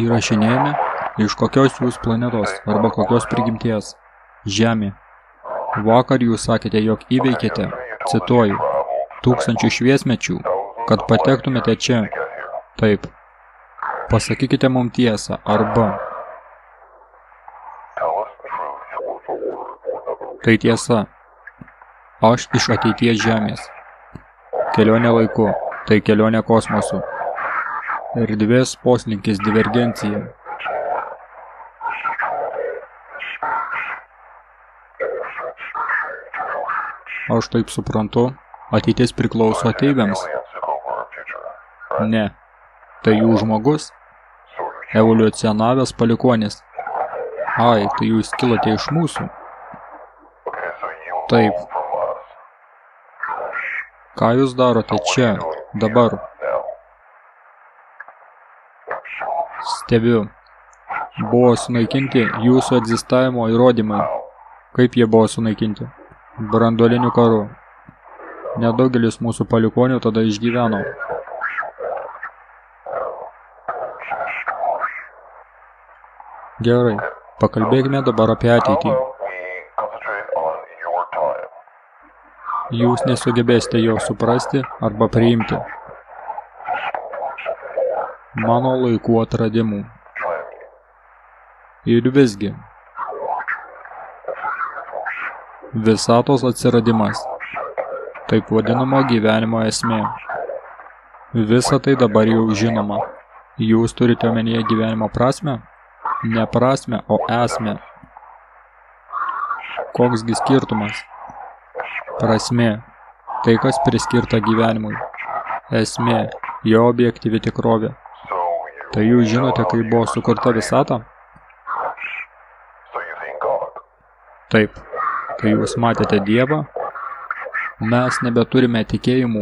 Įrašinėjame, iš kokios jūs planetos arba kokios prigimties. Žemė. Vakar jūs sakėte, jog įveikėte, cituoju, 1000 šviesmečių, kad patektumėte čia. Taip. Pasakykite mums tiesą, arba. Tai tiesa. Aš iš ateities žemės. Kelionė laiku, tai kelionė kosmosu. Erdvės poslinkis divergencija. Aš taip suprantu, ateitis priklauso ateiviams. Ne. Tai jų žmogus? Evoliucionavęs palikuonis. Ai, tai jūs kilote iš mūsų? Taip. Ką jūs darote čia, dabar? Stebiu. Buvo sunaikinti jūsų egzistavimo įrodymai. Kaip jie buvo sunaikinti? Branduoliniu karu. Nedaugelis mūsų palikonių tada išgyveno. Gerai, pakalbėkime dabar apie ateitį. Jūs nesugebėsite jo suprasti arba priimti. Mano laikų atradimų. Ir visgi. Visatos atsiradimas. Taip vadinamo gyvenimo esmė. Visa tai dabar jau žinoma. Jūs turite omenyje gyvenimo prasmę? Ne prasmę, o esmę. Koksgi skirtumas? Prasmė. Tai, kas priskirta gyvenimui. Esmė. Jo objektyvi tikrovė. Tai jūs žinote, kaip buvo sukurta visata? Taip. Kai jūs matėte Dievą, mes nebeturime tikėjimų,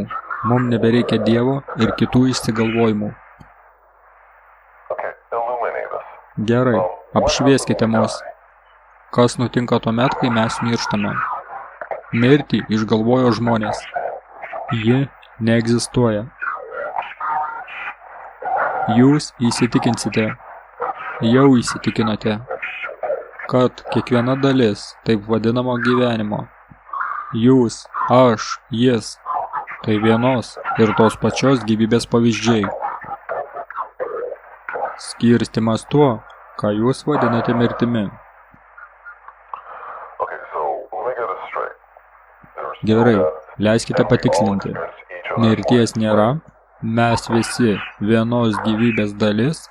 mums nebereikia Dievo ir kitų išsigalvojimų. Gerai, apšvieskite mus. Kas nutinka tuomet, kai mes mirštame? Mirtį išgalvojo žmonės. Ji neegzistuoja. Jūs įsitikinsite, jau įsitikinote, kad kiekviena dalis taip vadinamo gyvenimo, jūs, aš, jis, tai vienos ir tos pačios gyvybės pavyzdžiai. Skirstimas tuo, ką jūs vadinate mirtimi. Gerai, leiskite patikslinti. Mirties nėra, mes visi vienos gyvybės dalis,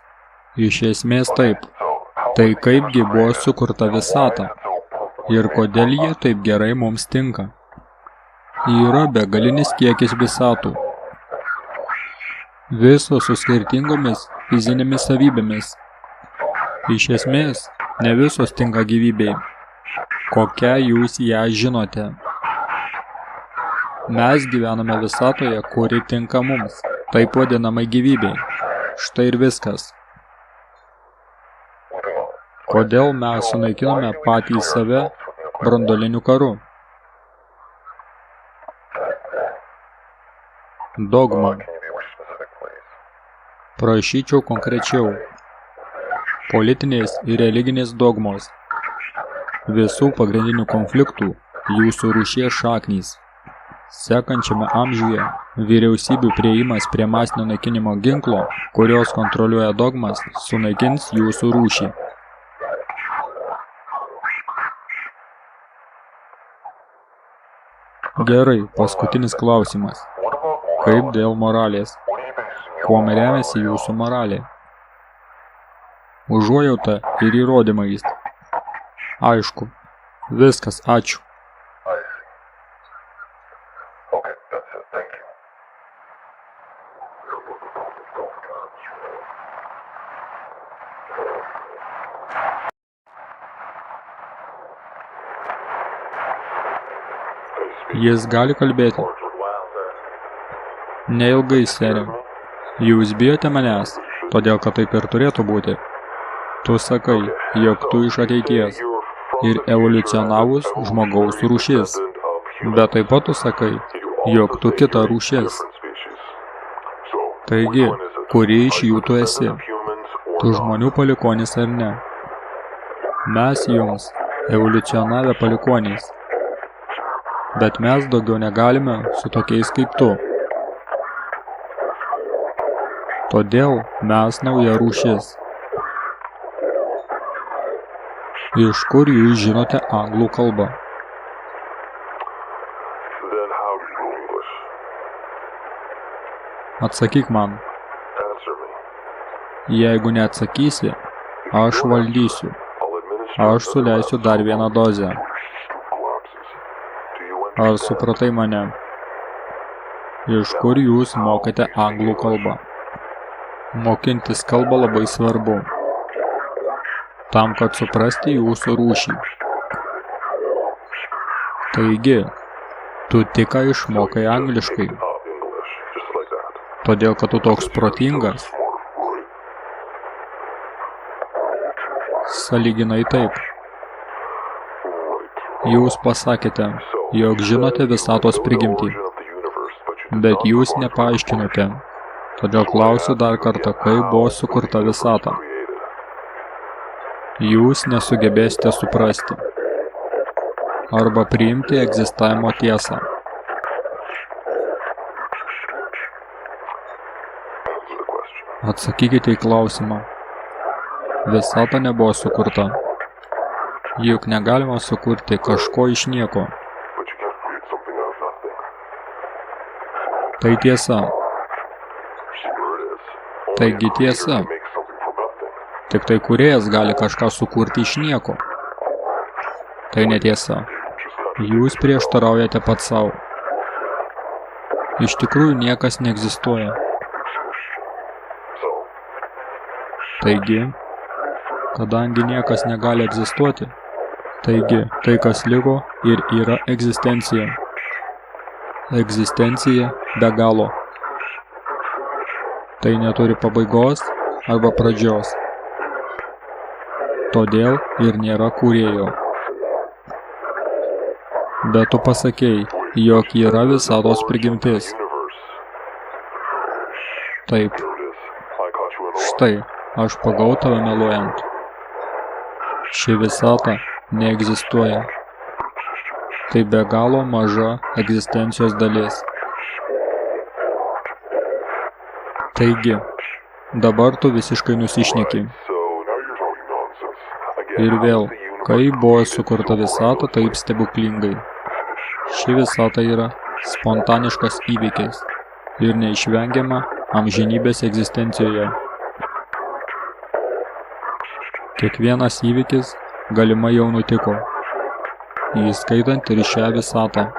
iš esmės taip. Tai kaipgi buvo sukurta visata ir kodėl ji taip gerai mums tinka. Yra begalinis kiekis visatų. Visos su skirtingomis fizinėmis savybėmis. Iš esmės, ne visos tinka gyvybei. Kokią jūs ją žinote? Mes gyvename visatoje, kuri tinka mums, taip vadinamai gyvybei. Štai ir viskas. Kodėl mes sunaikinome patys save branduoliniu karu? Dogma. Prašyčiau konkrečiau. Politinės ir religinės dogmos. Visų pagrindinių konfliktų jūsų rūšies šaknys. Sekančiame amžiuje vyriausybių priėjimas prie masinio naikinimo ginklo, kurios kontroliuoja dogmas, sunaikins jūsų rūšį. Gerai, paskutinis klausimas. Kaip dėl moralės? Kuom remiasi jūsų moralė? Užuojauta ir įrodymais. Aišku. Viskas, ačiū. Jis gali kalbėti. Neilgai, sere. Jūs bijote manęs, todėl kad taip ir turėtų būti. Tu sakai, jog tu iš ateities ir evoliucionavus žmogaus rūšis. Bet taip pat tu sakai, jog tu kita rūšis. Taigi, kuri iš jų tu esi? Tu žmonių palikuonis ar ne? Mes jums evoliucionavę palikuonys. Bet mes daugiau negalime su tokiais kaip tu. Todėl mes nauja rūšis. Iš kur jūs žinote anglų kalbą? Atsakyk man. Jeigu neatsakysi, aš valdysiu. Aš suleisiu dar vieną dozę. Ar supratai mane? Iš kur jūs mokate anglų kalbą? Mokintis kalbą labai svarbu. Tam, kad suprasti jūsų rūšį. Taigi, tu tik ką išmokai angliškai. Todėl, kad tu toks protingas. Sąlyginai taip. Jūs pasakėte, jog žinote visatos prigimtį, bet jūs nepaaiškinote. Todėl klausiu dar kartą, kaip buvo sukurta visata. Jūs nesugebėsite suprasti arba priimti egzistavimo tiesą. Atsakykite į klausimą. Visata nebuvo sukurta. Juk negalima sukurti kažko iš nieko. Tai tiesa. Taigi tiesa. Tik tai kūrėjas gali kažką sukurti iš nieko. Tai netiesa. Jūs prieštaraujate pats savo. Iš tikrųjų niekas neegzistuoja. Taigi, kadangi niekas negali egzistuoti, taigi tai, kas liko ir yra egzistencija. Egzistencija be galo. Tai neturi pabaigos arba pradžios. Todėl ir nėra kūrėjo. Bet tu pasakei, jog yra visatos prigimtis. Taip. Štai, aš pagau tave meluojant. Ši visata neegzistuoja. Tai be galo maža egzistencijos dalis. Taigi, dabar tu visiškai nusišneki. Ir vėl, kai buvo sukurta visata taip stebuklingai. Ši visata yra spontaniškas įvykis ir neišvengiama amžinybės egzistencijoje. Kiekvienas įvykis galimai jau nutiko, įskaitant ir šią visatą.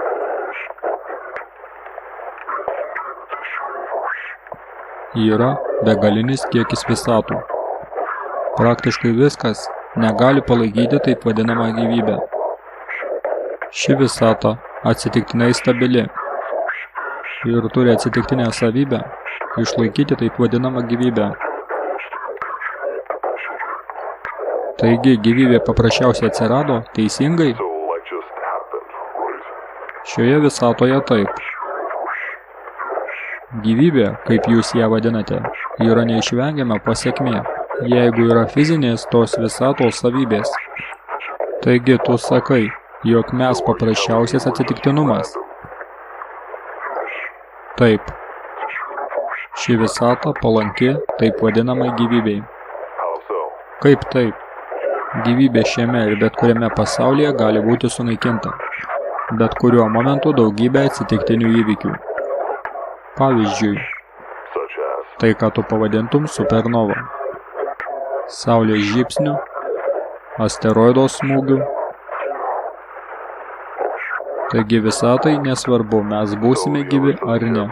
Yra begalinis kiekis visatų. Praktiškai viskas negali palaikyti taip vadinamą gyvybę. Ši visata atsitiktinai stabili ir turi atsitiktinę savybę išlaikyti taip vadinamą gyvybę. Taigi gyvybė paprasčiausiai atsirado teisingai? Šioje visatoje taip. Gyvybė, kaip jūs ją vadinate, yra neišvengiama pasekmė, jeigu yra fizinės tos visatos savybės. Taigi tu sakai, jog mes paprasčiausias atsitiktinumas. Taip. Ši visata palanki taip vadinamai gyvybei. Kaip taip? Gyvybė šiame ir bet kuriame pasaulyje gali būti sunaikinta. Bet kuriuo momentu daugybė atsitiktinių įvykių. Pavyzdžiui, tai ką tu pavadintum supernova. Saulės žybsnių, asteroido smūgių. Taigi visatai nesvarbu, mes būsime gyvi ar ne.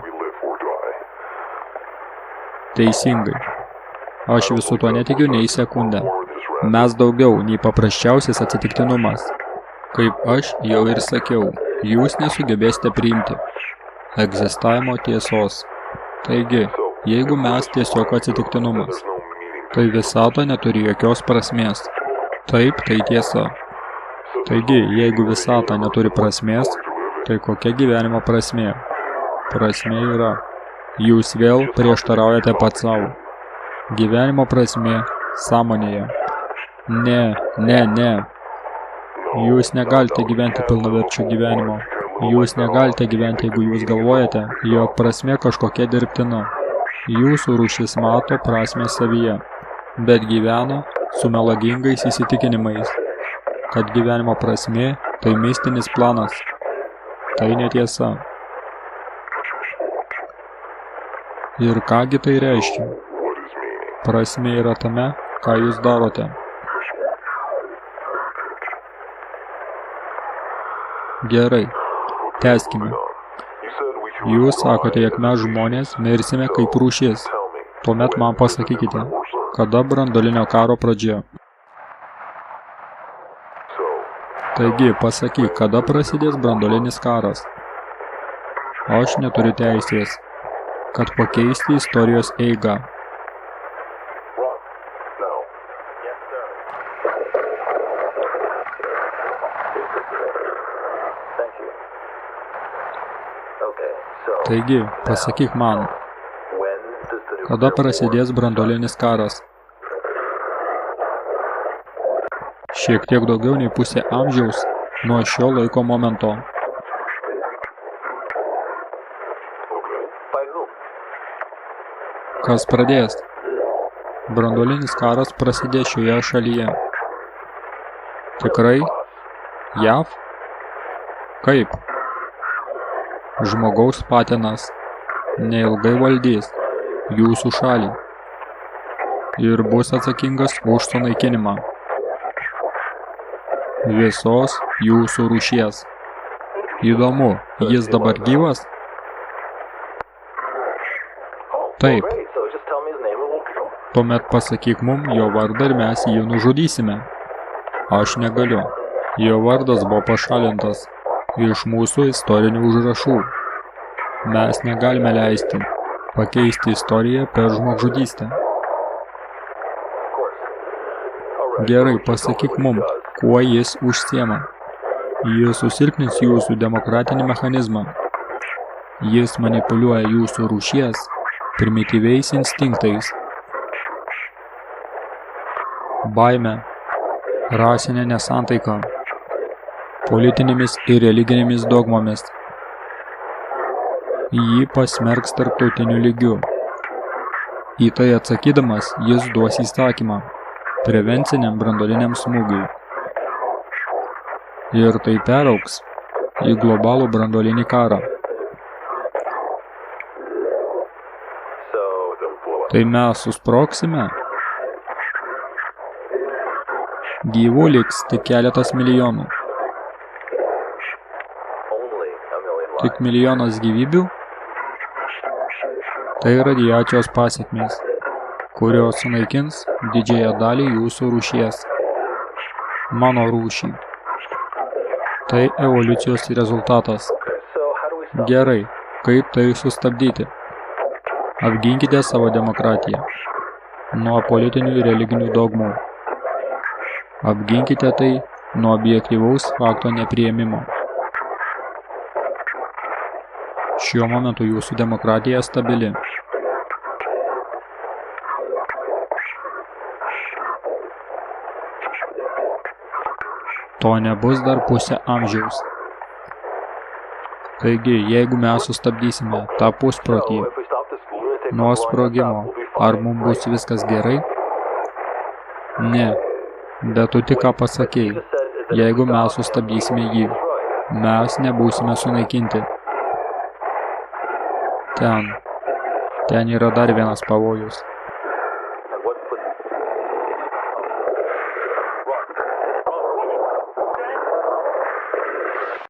Teisingai. Aš visų to netikiu nei sekundę. Mes daugiau nei paprasčiausias atsitiktinumas. Kaip aš jau ir sakiau, jūs nesugebėsite priimti egzistavimo tiesos. Taigi, jeigu mes tiesiog atsitiktinumas, tai visata neturi jokios prasmės. Taip, tai tiesa. Taigi, jeigu visata neturi prasmės, tai kokia gyvenimo prasmė? Prasmė yra. Jūs vėl prieštaraujate pats savo. Gyvenimo prasmė sąmonėje. Ne. Jūs negalite gyventi pilnaverčio gyvenimo. Jūs negalite gyventi, jeigu jūs galvojate, jog prasmė kažkokia dirbtina. Jūsų rūšis mato prasmę savyje, bet gyvena su melagingais įsitikinimais, kad gyvenimo prasmė tai mistinis planas. Tai netiesa. Ir kągi tai reiškia? Prasmė yra tame, ką jūs darote. Gerai, tęskime. Jūs sakote, jog mes žmonės mirsime kaip rūšis. Tuomet man pasakykite, kada branduolinio karo pradžia. Taigi, pasakyk, kada prasidės branduolinis karas. Aš neturiu teisės, kad pakeisti istorijos eigą. Taigi, pasakyk man, kada prasidės branduolinis karas. Šiek tiek daugiau nei pusė amžiaus nuo šio laiko momento. Kas pradės? Branduolinis karas prasidės šioje šalyje. Tikrai? JAV? Kaip? Žmogaus patinas neilgai valdys jūsų šalį ir bus atsakingas už sunaikinimą visos jūsų rūšies. Įdomu, jis dabar gyvas? Taip. Tuomet pasakyk mum jo vardą ir mes jį nužudysime. Aš negaliu. Jo vardas buvo pašalintas iš mūsų istorinių užrašų. Mes negalime leisti pakeisti istoriją per žmogžudystę. Gerai, pasakyk mum, kuo jis užsiema. Jis susilpnins jūsų demokratinį mechanizmą. Jis manipuliuoja jūsų rūšies primityviais instinktais. Baime, rasinė nesantaika, politinėmis ir religinėmis dogmomis. Jį pasmerks tarptautiniu lygiu. Į tai atsakydamas, jis duos įsakymą prevenciniam branduoliniam smūgiui. Ir tai peraugs į globalų branduolinį karą. Tai mes susprogsime? Gyvų liks tik keletas milijonų. Tik milijonas gyvybių? Tai radiacijos pasekmės, kurios sunaikins didžiąją dalį jūsų rūšies. Mano rūšį. Tai evoliucijos rezultatas. Gerai, kaip tai sustabdyti? Apginkite savo demokratiją nuo politinių ir religinių dogmų. Apginkite tai nuo objektyvaus fakto nepriėmimo. Šiuo momentu jūsų demokratija stabili. To nebus dar pusę amžiaus. Taigi, jeigu mes sustabdysime tą pusprotį nuo sprogimo, ar mums bus viskas gerai? Ne, bet tu tik ką pasakei, jeigu mes sustabdysime jį, mes nebūsime sunaikinti. Ten yra dar vienas pavojus.